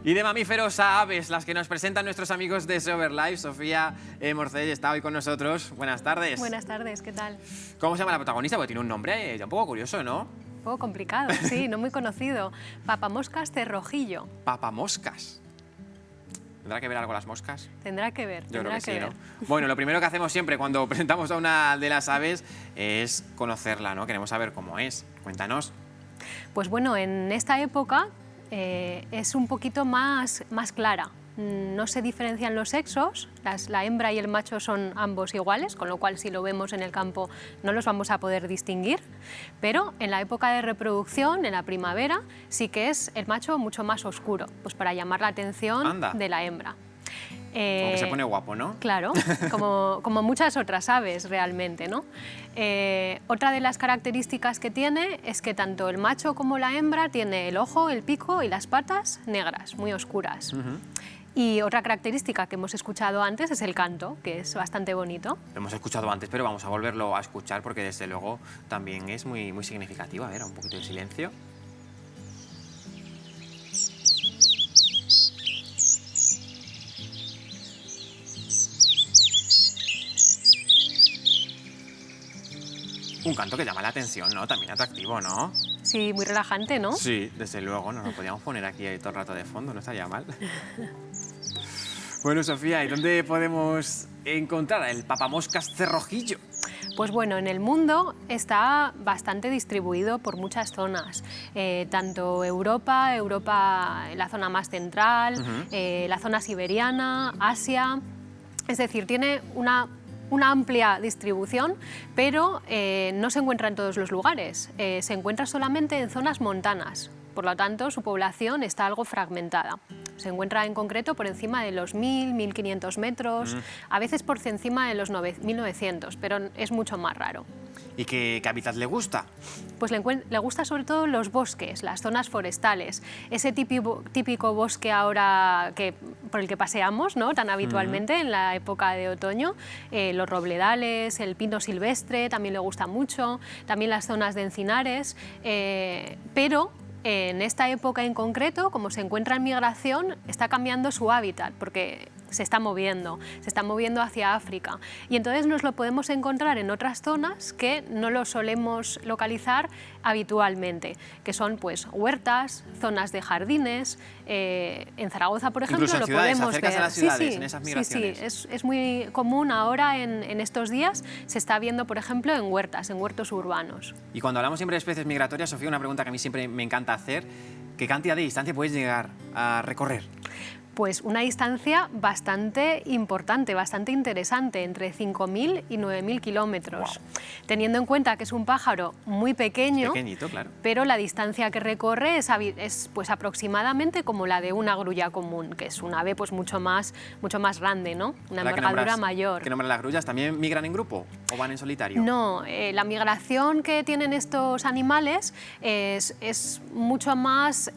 Y de mamíferos a aves, las que nos presentan nuestros amigos de SeoverLife. Sofía Morcell está hoy con nosotros. Buenas tardes. Buenas tardes, ¿qué tal? ¿Cómo se llama la protagonista? Porque tiene un nombre ya un poco curioso, ¿no? Un poco complicado, sí, no muy conocido. Papamoscas cerrojillo. Papamoscas. ¿Tendrá que ver algo las moscas? Tendrá que ver, Yo creo que sí, ver. ¿no? Bueno, lo primero que hacemos siempre cuando presentamos a una de las aves es conocerla, ¿no? Queremos saber cómo es. Cuéntanos. Pues bueno, en esta época es un poquito más clara. No se diferencian los sexos, la hembra y el macho son ambos iguales, con lo cual si lo vemos en el campo no los vamos a poder distinguir, pero en la época de reproducción, en la primavera, sí que es el macho mucho más oscuro, pues para llamar la atención de la hembra. Como que se pone guapo, ¿no? Claro, como muchas otras aves realmente, ¿no? Otra de las características que tiene es que tanto el macho como la hembra tiene el ojo, el pico y las patas negras, muy oscuras. Y otra característica que hemos escuchado antes es el canto, que es bastante bonito. Lo hemos escuchado antes, pero vamos a volverlo a escuchar porque desde luego también es muy significativo. A ver, un poquito de silencio. Un canto que llama la atención, ¿no? También atractivo, ¿no? Sí, muy relajante, ¿no? Sí, desde luego, nos lo podíamos poner aquí todo el rato de fondo, no estaría mal. Bueno, Sofía, ¿y dónde podemos encontrar el papamoscas cerrojillo? Pues bueno, en el mundo está bastante distribuido por muchas zonas, tanto Europa, la zona más central, la zona siberiana, Asia, es decir, tiene una amplia distribución, pero no se encuentra en todos los lugares, se encuentra solamente en zonas montanas, por lo tanto su población está algo fragmentada. Se encuentra en concreto por encima de los 1000, 1500 metros, a veces por encima de los 1900, pero es mucho más raro. ¿Y qué hábitat le gusta? Pues le gusta sobre todo los bosques, las zonas forestales, ese típico bosque ahora por el que paseamos, ¿no? Tan habitualmente en la época de otoño, los robledales, el pino silvestre también le gusta mucho, también las zonas de encinares, pero en esta época en concreto, como se encuentra en migración, está cambiando su hábitat porque se está moviendo hacia África y entonces nos lo podemos encontrar en otras zonas que no lo solemos localizar habitualmente, que son pues huertas, zonas de jardines, en Zaragoza por ejemplo incluso lo ciudades, podemos ver. a las ciudades, en esas migraciones. Sí, es muy común ahora en estos días, se está viendo por ejemplo en huertas, en huertos urbanos. Y cuando hablamos siempre de especies migratorias, Sofía, una pregunta que a mí siempre me encanta hacer, ¿qué cantidad de distancia puedes llegar a recorrer? Pues una distancia bastante importante, bastante interesante, entre 5000 y 9000 kilómetros. Wow. Teniendo en cuenta que es un pájaro muy pequeño, pequeñito, claro, pero la distancia que recorre es pues aproximadamente como la de una grulla común, que es un ave pues mucho más grande, ¿no? Una envergadura mayor. ¿Qué nombran las grullas? ¿También migran en grupo o van en solitario? No, la migración que tienen estos animales es mucho más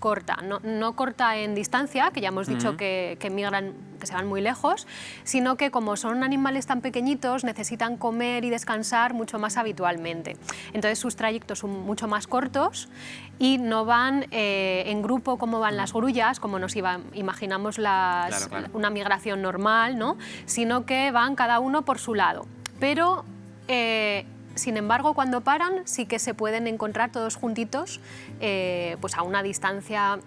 corta, no corta en distancia, que ya hemos dicho que migran, que se van muy lejos, sino que como son animales tan pequeñitos necesitan comer y descansar mucho más habitualmente. Entonces sus trayectos son mucho más cortos y no van en grupo como van las grullas, como nos imaginamos Claro. una migración normal, ¿no? Sino que van cada uno por su lado. Pero sin embargo, cuando paran sí que se pueden encontrar todos juntitos pues a una distancia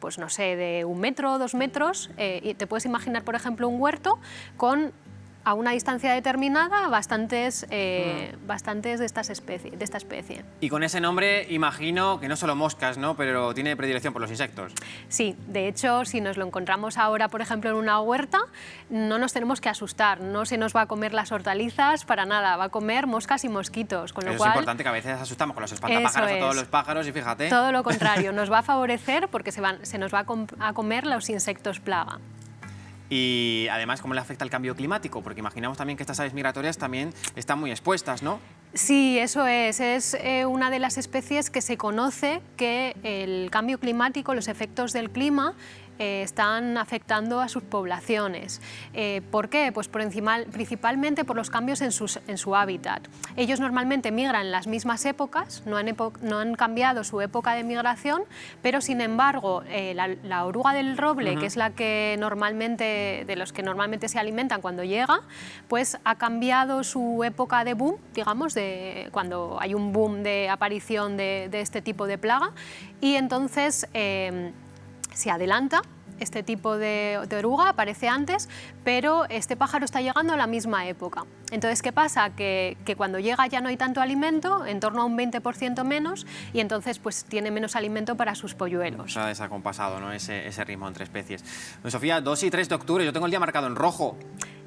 pues no sé, de 1 metro o 2 metros, y te puedes imaginar, por ejemplo, un huerto con a una distancia determinada bastantes de esta especie. Y con ese nombre imagino que no solo moscas, ¿no? Pero tiene predilección por los insectos. Sí, de hecho, si nos lo encontramos ahora, por ejemplo, en una huerta, no nos tenemos que asustar, no se nos va a comer las hortalizas para nada, va a comer moscas y mosquitos, con lo cual... Es importante que a veces asustamos con los espantapájaros a todos los pájaros y fíjate... Todo lo contrario, nos va a favorecer porque se nos va a comer los insectos plaga. Y además, ¿cómo le afecta el cambio climático? Porque imaginamos también que estas aves migratorias también están muy expuestas, ¿no? Sí, eso es una de las especies que se conoce que el cambio climático, los efectos del clima, están afectando a sus poblaciones. ¿Por qué? Pues principalmente por los cambios en su hábitat. Ellos normalmente migran en las mismas épocas, no han cambiado su época de migración, pero sin embargo la oruga del roble, que es la que de los que normalmente se alimentan cuando llega, pues ha cambiado su época de boom, digamos, de cuando hay un boom de aparición de este tipo de plaga, y entonces se adelanta. Este tipo de oruga aparece antes, pero este pájaro está llegando a la misma época. Entonces, ¿qué pasa? Que cuando llega ya no hay tanto alimento, en torno a un 20% menos, y entonces pues tiene menos alimento para sus polluelos. Se ha desacompasado, ¿no? ese ritmo entre especies. Sofía, 2 y 3 de octubre, yo tengo el día marcado en rojo.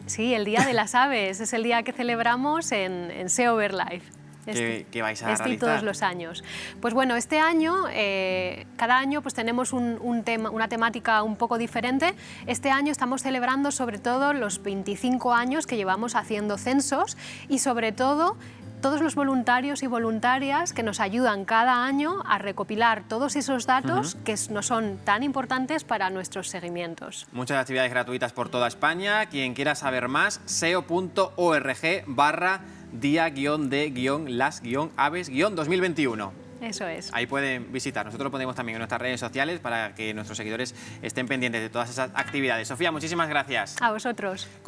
Sí, el Día de las Aves, es el día que celebramos en SEO BirdLife. ¿Qué vais a realizar? Todos los años. Pues bueno, este año, cada año pues tenemos una temática un poco diferente. Este año estamos celebrando sobre todo los 25 años que llevamos haciendo censos y sobre todo todos los voluntarios y voluntarias que nos ayudan cada año a recopilar todos esos datos que nos son tan importantes para nuestros seguimientos. Muchas actividades gratuitas por toda España. Quien quiera saber más, seo.org/dia-de-las-aves-2021. Eso es. Ahí pueden visitar. Nosotros lo ponemos también en nuestras redes sociales para que nuestros seguidores estén pendientes de todas esas actividades. Sofía, muchísimas gracias. A vosotros.